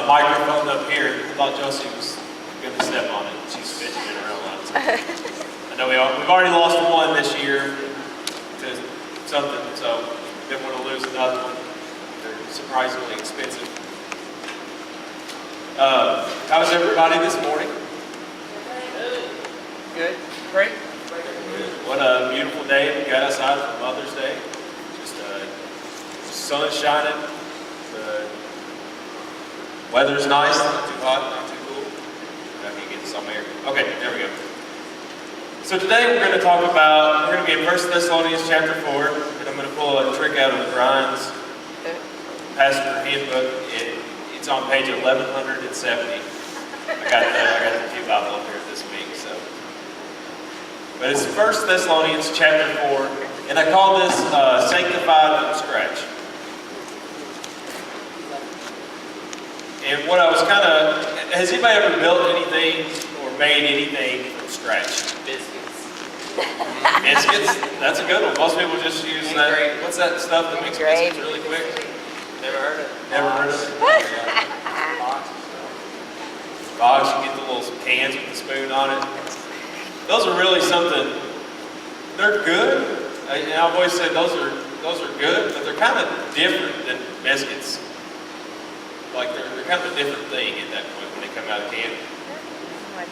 microphone up here. I thought Josie was going to step on it. She's fidgeting around a lot. So. I know we've already lost one this year to something, so didn't want to lose another one. They're surprisingly expensive. How's everybody this morning? Good. Great. What a beautiful day we got outside for Mother's Day. Just sun shining. The weather's nice. Not too hot, not too cool. I can get some air. Okay, there we go. So today we're going to talk about, we're going to be in 1 Thessalonians chapter 4, and I'm going to pull a trick out of Brian's pastor handbook. It's on page 1170. I got the Pew Bible up here this week. So, but it's 1 Thessalonians chapter 4, and I call this Sanctified from Scratch. And what I was has anybody ever built anything or made anything from scratch? Biscuits. Biscuits? That's a good one. Most people just use that. What's that stuff that makes biscuits really quick? Never heard of it. Never heard of it? Box, you get the little cans with the spoon on it. Those are really something. They're good. And I've always said those are good, but they're kind of different than biscuits. Like they're kind of a different thing at that point when they come out of the can.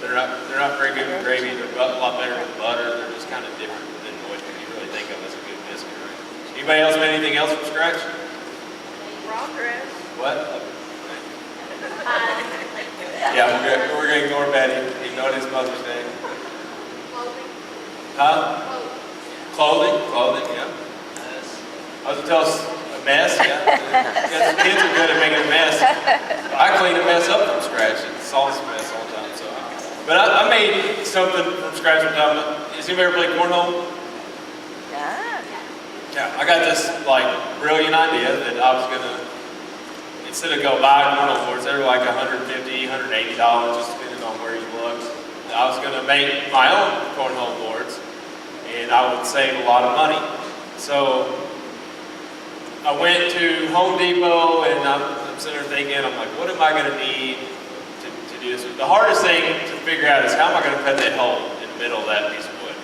They're not very good with gravy. They're a lot better with butter. They're just kind of different than what you really think of as a good biscuit, right? Anybody else made anything else from scratch? Raw dress. What? Yeah, we're going to ignore Betty, even though it is Mother's Day. Clothing. Huh? Clothing, yeah. I was going to tell us a mess, yeah. The kids are good at making a mess. I clean a mess up from scratch. It's always a mess all the time. So, but I made something from scratch one time. Has anybody ever played cornhole? Yeah. I got this brilliant idea that I was going to, instead of go buy cornhole boards, they were like $150, $180, just depending on where you looked. I was going to make my own cornhole boards, and I would save a lot of money. So I went to Home Depot, and I'm sitting there thinking, I'm like, what am I going to need to do this? The hardest thing to figure out is how am I going to cut that hole in the middle of that piece of wood?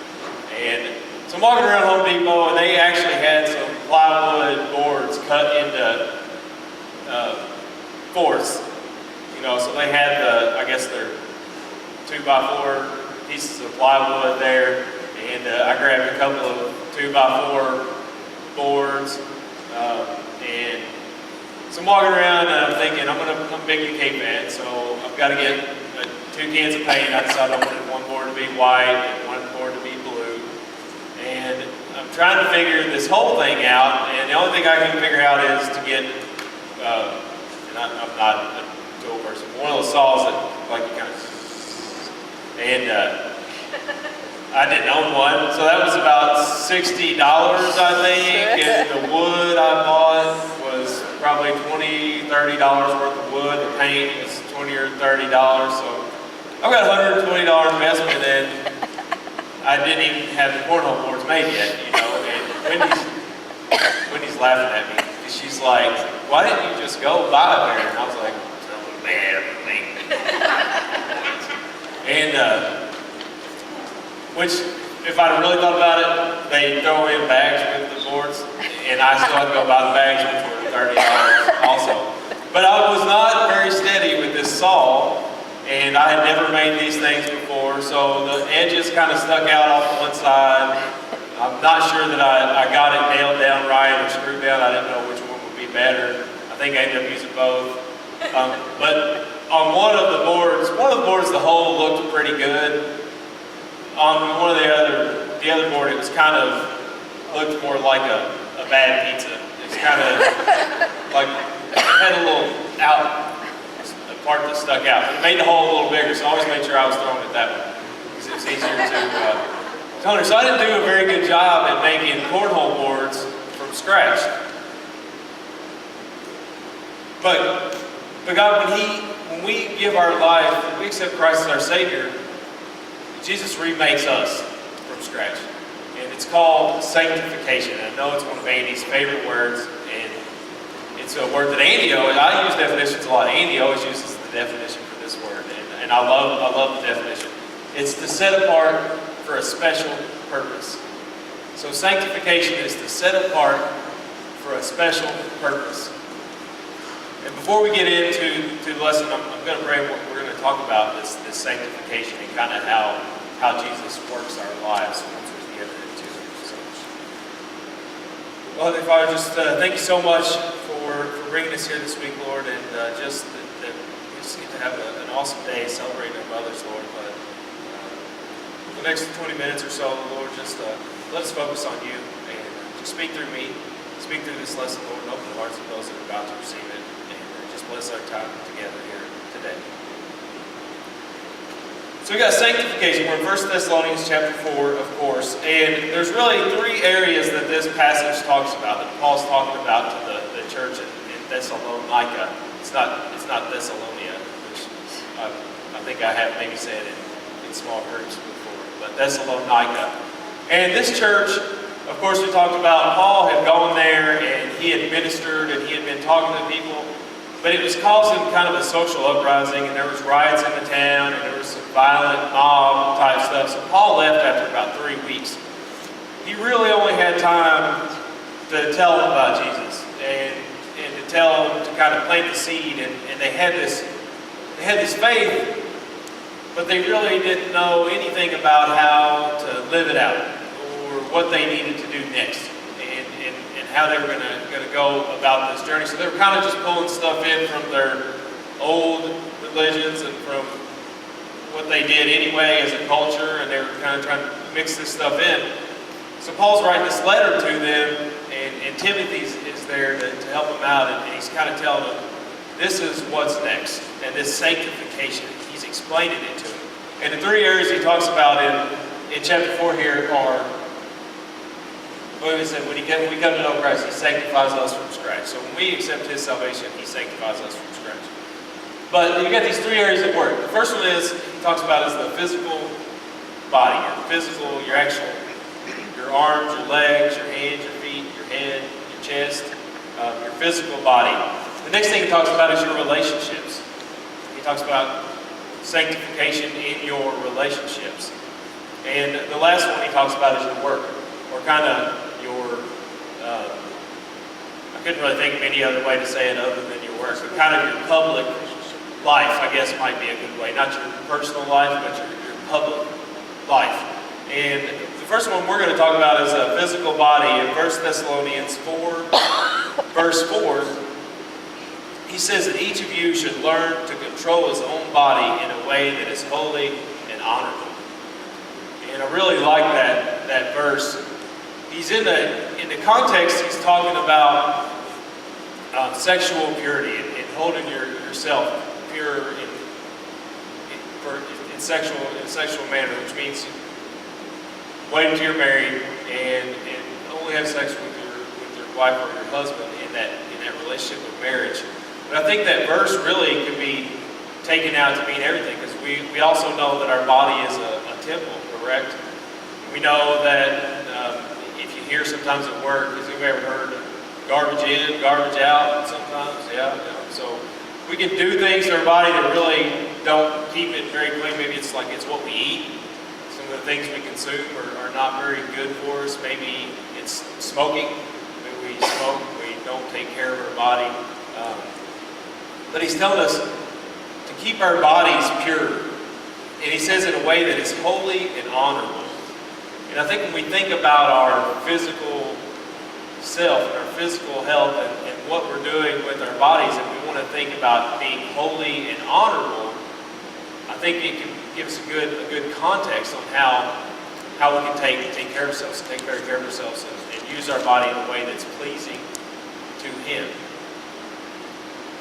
And so I'm walking around Home Depot, and they actually had some plywood boards cut into fourths. So they had their 2x4 pieces of plywood there, and I grabbed a couple of 2x4 boards, and so I'm walking around and I'm thinking I'm a big UK fan, so I've got to get 2 cans of paint. I decided I wanted one board to be white and one board to be blue, and I'm trying to figure this whole thing out, and the only thing I can figure out is to get, and I'm not a tool person, one of those saws that you kind of, and I didn't own one, so that was about $60, I think, and the wood I bought was probably $20, $30 worth of wood. The paint was $20 or $30, so I've got a $120 investment, and I didn't even have the cornhole boards made yet, and Wendy's laughing at me. She's like, why didn't you just go buy a pair? And I was like, man, and which, if I'd really thought about it, they throw in bags with the boards, and I still had to go buy the bags, which were $30 also. But I was not very steady with this saw, and I had never made these things before, so the edges kind of stuck out off one side. I'm not sure that I got it nailed down right or screwed down. I didn't know which one would be better. I think I ended up using both. But on one of the boards, the hole looked pretty good. On one of the other board, it was looked more like a bad pizza. It's kind of it had a little part that stuck out. But it made the hole a little bigger, so I always made sure I was throwing it that way because it was easier to tone it. So I didn't do a very good job at making cornhole boards from scratch. But God, when we give our life, when we accept Christ as our Savior, Jesus remakes us from scratch. And it's called sanctification. I know it's one of Andy's favorite words, and It's a word that Andy I use definitions a lot. Andy always uses the definition for this word, and I love the definition. It's to set apart for a special purpose. So sanctification is to set apart for a special purpose. And before we get into the lesson, I'm going to pray what we're going to talk about this sanctification and kind of how Jesus works our lives once we're together in two. So, well, Heavenly Father, just thank you so much for bringing us here this week, Lord, and just that we just get to have an awesome day celebrating our mothers, Lord. But for the next 20 minutes or so, Lord, just let us focus on you and just speak through me, speak through this lesson, Lord, and open the hearts of those that are about to receive it. Bless our time together here today. So we got sanctification. We're in 1 Thessalonians chapter 4, of course, and there's really three areas that this passage talks about, that Paul's talking about to the church in Thessalonica. It's not Thessalonia, which I think I have maybe said in small groups before, but Thessalonica. And this church, of course, we talked about Paul had gone there and he had ministered and he had been talking to people. But it was causing kind of a social uprising, and there was riots in the town, and there was some violent mob type stuff. So Paul left after about 3 weeks. He really only had time to tell them about Jesus and to tell them to kind of plant the seed. And they had this faith, but they really didn't know anything about how to live it out or what they needed to do next. How they were going to go about this journey. So they were kind of just pulling stuff in from their old religions and from what they did anyway as a culture, and they were kind of trying to mix this stuff in. So Paul's writing this letter to them, and Timothy is there to help them out, and he's kind of telling them, this is what's next, and this sanctification. He's explaining it to them. And the three areas he talks about in chapter 4 here are, well, he said, when we come to know Christ, He sanctifies us from scratch. So when we accept His salvation, He sanctifies us from scratch. But you've got these three areas of work. The first one he talks about is the physical body. Your actual, your arms, your legs, your hands, your feet, your head, your chest, your physical body. The next thing he talks about is your relationships. He talks about sanctification in your relationships. And the last one he talks about is your work, or kind of your, I couldn't really think of any other way to say it other than your work, but kind of your public life, I guess might be a good way. Not your personal life, but your public life. And the first one we're going to talk about is a physical body. In 1 Thessalonians 4, verse 4, he says that each of you should learn to control his own body in a way that is holy and honorable. And I really like that verse. He's in the context, he's talking about sexual purity and holding yourself pure in sexual manner, which means wait until you're married and only have sex with your wife or your husband in that relationship of marriage. But I think that verse really can be taken out to mean everything, because we also know that our body is a temple, correct? We know that if you hear sometimes at work, has anybody ever heard garbage in, garbage out sometimes? Yeah. So we can do things to our body that really don't keep it very clean. Maybe it's what we eat. Some of the things we consume are not very good for us. Maybe it's smoking. Maybe we smoke, we don't take care of our body. But he's telling us to keep our bodies pure. And he says in a way that is holy and honorable. And I think when we think about our physical self and our physical health and what we're doing with our bodies, and we want to think about being holy and honorable, I think it can give us a good context on how we can take care of ourselves, take better care of ourselves, and use our body in a way that's pleasing to Him.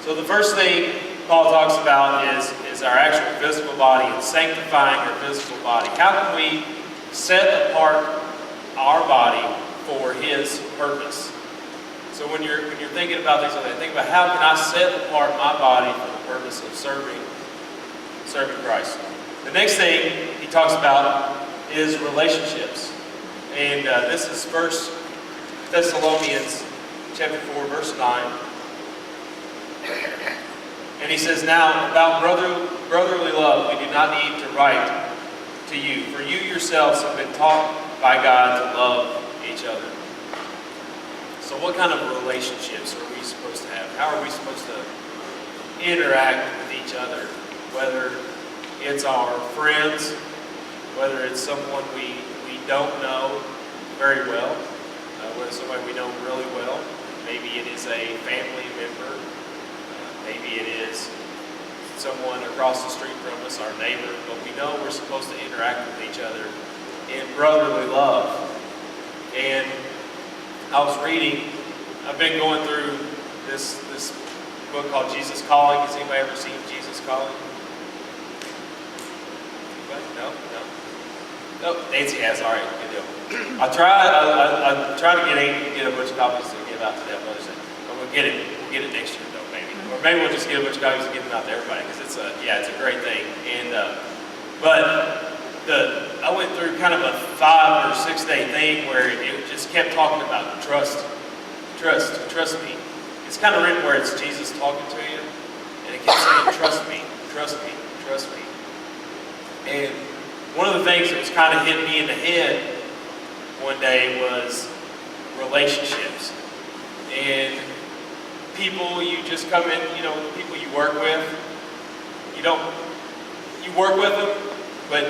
So the first thing Paul talks about is our actual physical body and sanctifying our physical body. How can we set apart our body for His purpose? So when you're thinking about things like that, think about how can I set apart my body for the purpose of serving Christ. The next thing he talks about is relationships. And this is 1 Thessalonians chapter 4, verse 9. And he says, now about brotherly love, we do not need to write to you, for you yourselves have been taught by God to love each other. So what kind of relationships are we supposed to have? How are we supposed to interact with each other? Whether it's our friends, whether it's someone we don't know very well, whether it's somebody we know really well. Maybe it is a family member. Maybe it is someone across the street from us, our neighbor. But we know we're supposed to interact with each other in brotherly love. And I was reading, I've been going through this book called Jesus Calling. Has anybody ever seen Jesus Calling? Anybody? No? Nancy has. All right, good deal. I try to get Amy to get a bunch of copies to give out to them. But we'll get it next year though, maybe. Or maybe we'll just get a bunch of copies and give them out to everybody because it's a great thing. And I went through kind of a 5 or 6 day thing where it just kept talking about trust me. It's kind of written where it's Jesus talking to you, and it kept saying trust me. And one of the things that was kind of hitting me in the head one day was relationships. And people you just come in, people you work with, you work with them, but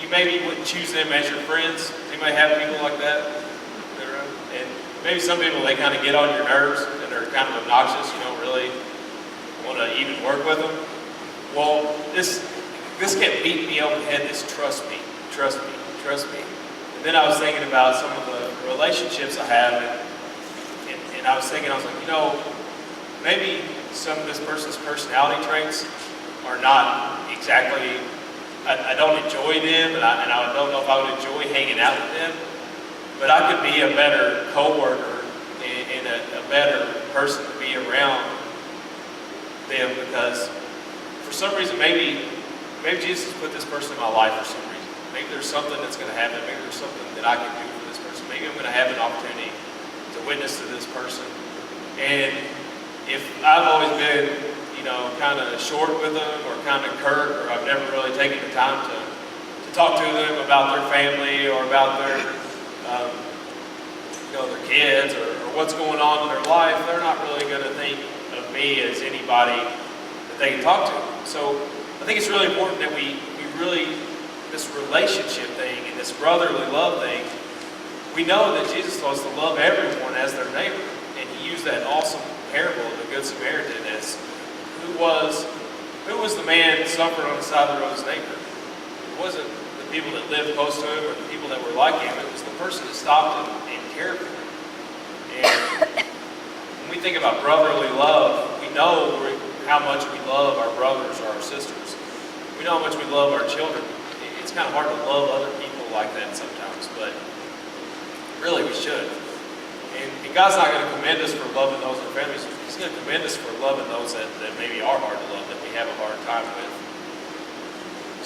you maybe wouldn't choose them as your friends. Anybody have people like that? And maybe some people, they kind of get on your nerves and they're kind of obnoxious. You don't really want to even work with them. Well, this kept beating me over the head, this trust me. And then I was thinking about some of the relationships I have, and I was like, maybe some of this person's personality traits are not exactly, I don't enjoy them, and I don't know if I would enjoy hanging out with them, but I could be a better co-worker and a better person to be around them because for some reason, maybe Jesus put this person in my life for some reason. Maybe there's something that's going to happen. Maybe there's something that I can do for this person. Maybe I'm going to have an opportunity to witness to this person. And if I've always been, kind of short with them or kind of curt, or I've never really taken the time to talk to them about their family or about their, their kids or what's going on in their life, they're not really going to think of me as anybody that they can talk to. So I think it's really important that we really, this relationship thing and this brotherly love thing, we know that Jesus told us to love everyone as their neighbor. And he used that awesome parable of the Good Samaritan as who was the man suffering on the side of the road as neighbor? It wasn't the people that lived close to him or the people that were like him. It was the person that stopped and cared for him. And when we think about brotherly love, we know how much we love our brothers or our sisters. We know how much we love our children. It's kind of hard to love other people like that sometimes, but really we should. And God's not going to commend us for loving those in our families. He's going to commend us for loving those that maybe are hard to love, that we have a hard time with.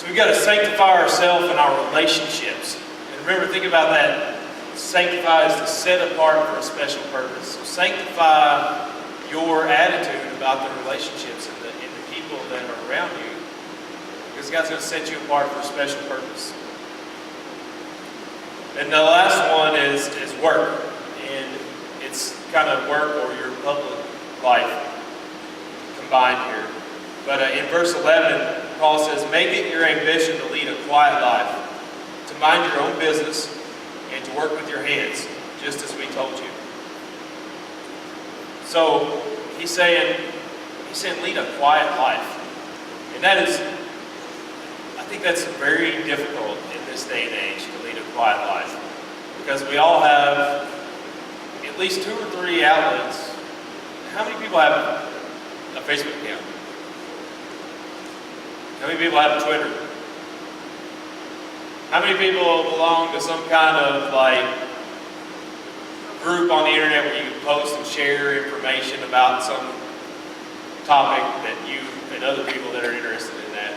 So we've got to sanctify ourselves in our relationships. And remember, think about that. Sanctify is to set apart for a special purpose. So sanctify your attitude about the relationships and the people that are around you. Because God's going to set you apart for a special purpose. And the last one is work. And it's kind of work or your public life combined here. But in verse 11, Paul says, make it your ambition to lead a quiet life, to mind your own business, and to work with your hands, just as we told you. So he's saying lead a quiet life. And that is, I think that's very difficult in this day and age to lead a quiet life. Because we all have at least 2 or 3 outlets. How many people have a Facebook account? How many people have a Twitter? How many people belong to some kind of group on the internet where you can post and share information about some topic that you and other people that are interested in that?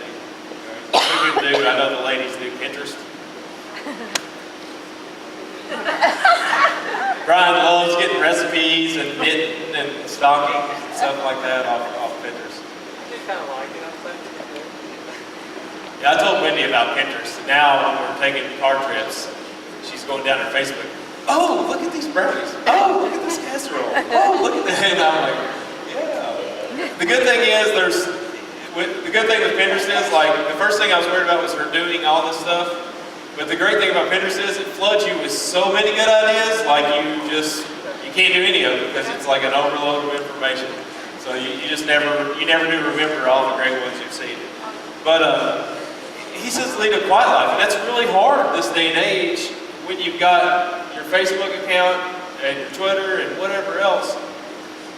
Some people do. I know the ladies do Pinterest. Brian loves getting recipes and knitting and stocking and stuff like that off Pinterest. kind of like it, I think. Yeah, I told Wendy about Pinterest. Now when we're taking car trips, she's going down her Facebook. Oh, look at these brownies. Oh, look at this casserole. Oh, look at that. And I'm like, yeah. The good thing is the good thing with Pinterest is, like, the first thing I was worried about was her doing all this stuff. But the great thing about Pinterest is it floods you with so many good ideas, like you can't do any of it because it's like an overload of information. So you never do remember all the great ones you've seen. But he says lead a quiet life, and that's really hard this day and age when you've got your Facebook account and your Twitter and whatever else,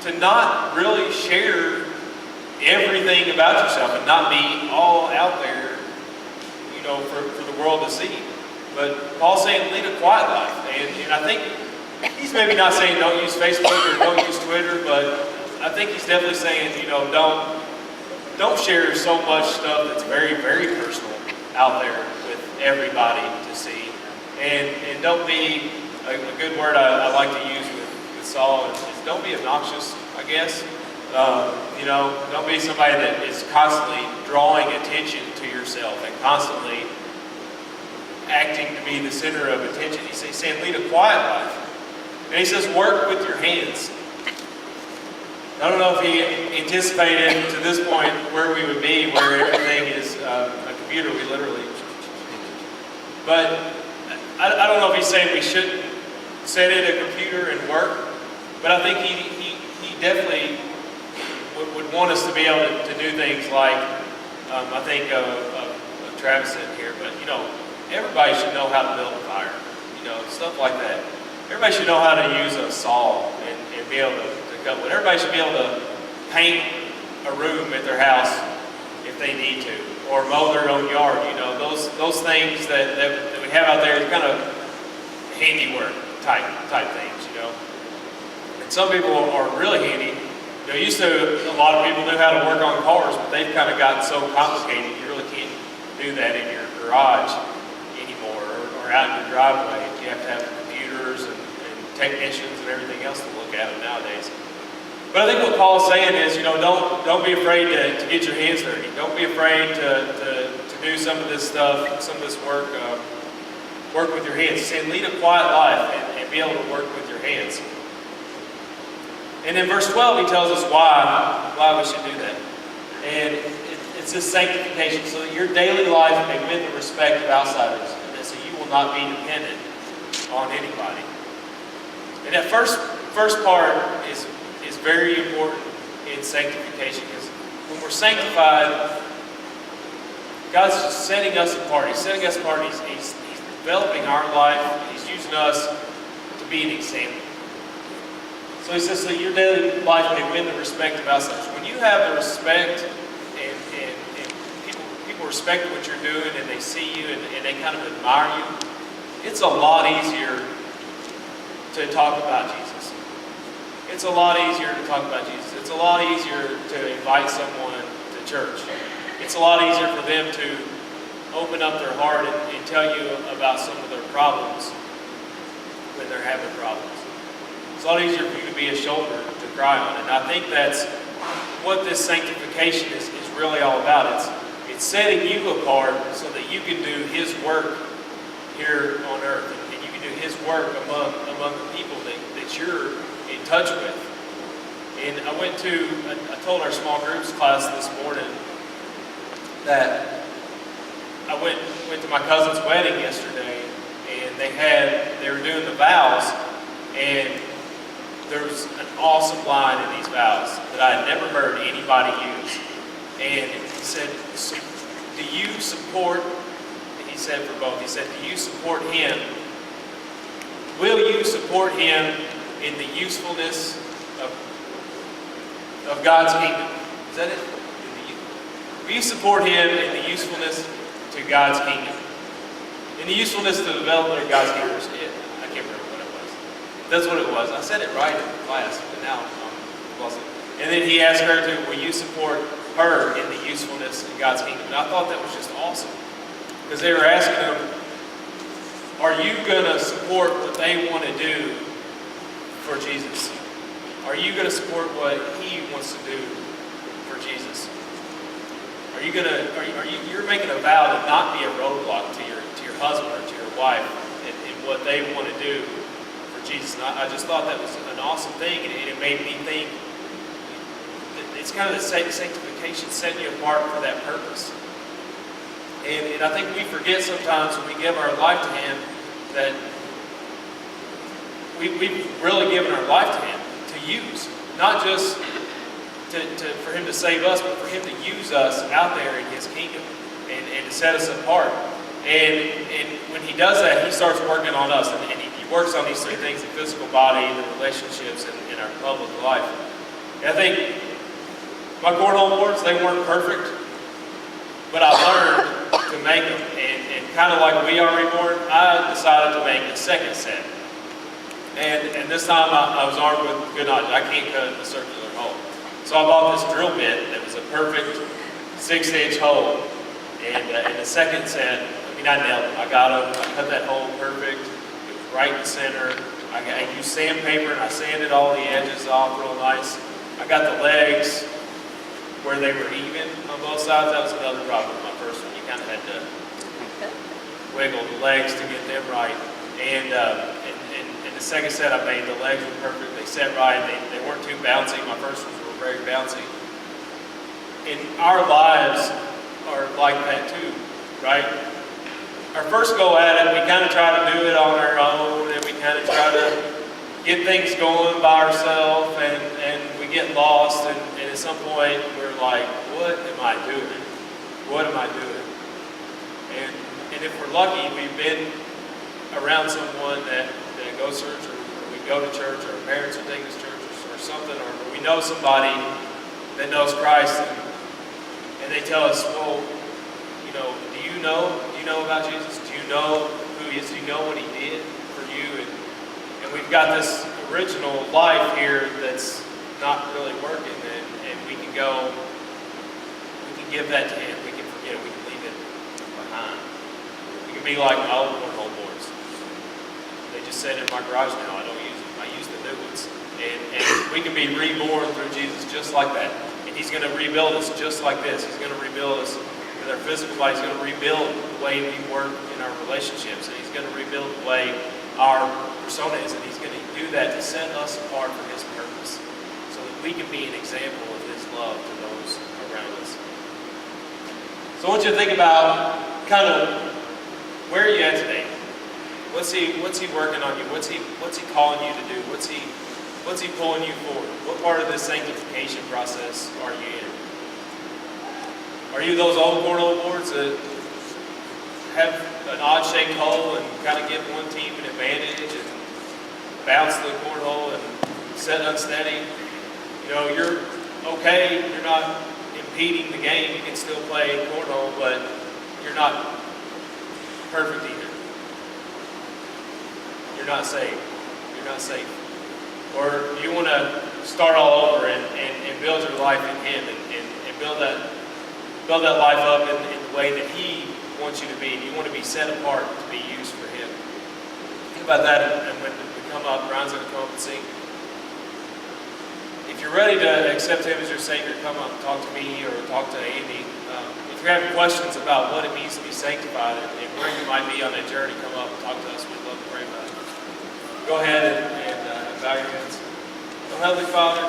to not really share everything about yourself and not be all out there, you know, for the world to see. But Paul's saying lead a quiet life, and I think he's maybe not saying don't use Facebook or don't use Twitter, but I think he's definitely saying, you know, don't share so much stuff that's very, very personal out there with everybody to see. And don't be, a good word I like to use with Saul is don't be obnoxious, I guess. You know, don't be somebody that is constantly drawing attention to yourself and constantly acting to be the center of attention. He's saying lead a quiet life. And he says work with your hands. I don't know if he anticipated to this point where we would be, where everything is a computer, we literally. But I don't know if he's saying we shouldn't sit at a computer and work, but I think he definitely would want us to be able to do things like, I think of Travis in here, but you know, everybody should know how to build a fire, you know, stuff like that. Everybody should know how to use a saw and be able to cut wood. Everybody should be able to paint a room at their house if they need to, or mow their own yard. You know, those things that we have out there, kind of handiwork type things. You know, and some people are really handy. You know, a lot of people knew how to work on cars, but they've kind of gotten so complicated you really can't do that in your garage anymore, or out in your driveway. You have to have computers and technicians and everything else to look at them nowadays. But I think what Paul's saying is, you know, don't be afraid to get your hands dirty. Don't be afraid to do some of this stuff, some of this work with your hands. He's saying lead a quiet life and be able to work with your hands. And in verse 12, he tells us why we should do that. And it's this sanctification, so that your daily life may win the respect of outsiders, and so you will not be dependent on anybody. And that first part is very important in sanctification, because when we're sanctified, God's just setting us apart. He's setting us apart. He's developing our life. He's using us to be an example. So he says that your daily life may win the respect of outsiders. When you have the respect and people respect what you're doing, and they see you and they kind of admire you, it's a lot easier to talk about Jesus. It's a lot easier to talk about Jesus. It's a lot easier to invite someone to church. It's a lot easier for them to open up their heart and tell you about some of their problems when they're having problems. It's a lot easier for you to be a shoulder to cry on. And I think that's what this sanctification is really all about. It's setting you apart so that you can do His work here on earth. And you can do His work among the people that you're in touch with. And I told our small groups class this morning that I went to my cousin's wedding yesterday, and they were doing the vows, and there was an awesome line in these vows that I had never heard anybody use. And he said, do you support, he said for both, he said, do you support him? Will you support him in the usefulness of God's kingdom? Is that it? Will you support him in the usefulness to God's kingdom? In the usefulness to the development of God's kingdom? I can't remember what it was. That's what it was. I said it right in class, but now I'm lost. And then he asked her to, will you support her in the usefulness of God's kingdom? And I thought that was just awesome. Because they were asking him, are you going to support what they want to do for Jesus? Are you going to support what he wants to do for Jesus? you're making a vow to not be a roadblock to your husband or to your wife in what they want to do for Jesus. And I just thought that was an awesome thing, and it made me think that it's kind of the sanctification, setting you apart for that purpose. And I think we forget sometimes when we give our life to Him that we've really given our life to Him to use, not just for Him to save us, but for Him to use us out there in His kingdom and to set us apart. And when He does that, He starts working on us, and He works on these three things: the physical body, the relationships, and our public life. And I think my cornhole boards, they weren't perfect, but I learned to make them. And kind of like we are reborn, I decided to make a second set. And this time I was armed with good knowledge. I can't cut a circular hole. So I bought this drill bit that was a perfect 6-inch hole. And the second set, I nailed it. I got them. I cut that hole perfect. It was right in the center. I used sandpaper and I sanded all the edges off real nice. I got the legs where they were even on both sides. That was another problem with my first one. You kind of had to wiggle the legs to get them right. And the second set I made, the legs were perfect. They set right. They weren't too bouncy. My first ones were very bouncy. And our lives are like that too, right? Our first go at it, we kind of try to do it on our own, and we kind of try to get things going by ourselves, and we get lost, and at some point we're like, what am I doing? What am I doing? And if we're lucky, we've been around someone that goes to church, or we go to church, or our parents are taking us to church, or something, or we know somebody that knows Christ, and they tell us, well, do you know about Jesus? Do you know who He is? Do you know what He did for you? And we've got this original life here that's not really working, and we can give that to Him. We can forget it. We can leave it behind. We can be like my old cornhole boards. They just sit in my garage now. I don't use them. I use the new ones. And we can be reborn through Jesus just like that. And He's going to rebuild us just like this. He's going to rebuild us with our physical body. He's going to rebuild the way we work in our relationships. And He's going to rebuild the way our persona is. And He's going to do that to set us apart for His purpose, so that we can be an example of His love to those around us. So I want you to think about kind of where are you at today? What's he working on you? What's he calling you to do? What's he pulling you forward? What part of this sanctification process are you in? Are you those old cornhole boards that have an odd-shaped hole and kind of give one team an advantage and bounce the cornhole and set unsteady? You're okay. You're not impeding the game. You can still play cornhole, but you're not perfect either. You're not saved. You're not safe. Or you want to start all over and build your life in Him and build that life up in the way that He wants you to be. You want to be set apart to be used for Him. Think about that, and when we come up, Ryan's going to come up and sing. If you're ready to accept Him as your Savior, come up and talk to me or talk to Andy. If you're having questions about what it means to be sanctified and where you might be on that journey, come up and talk to us. We'd love to pray about it. Go ahead and bow your heads. Oh, Heavenly Father,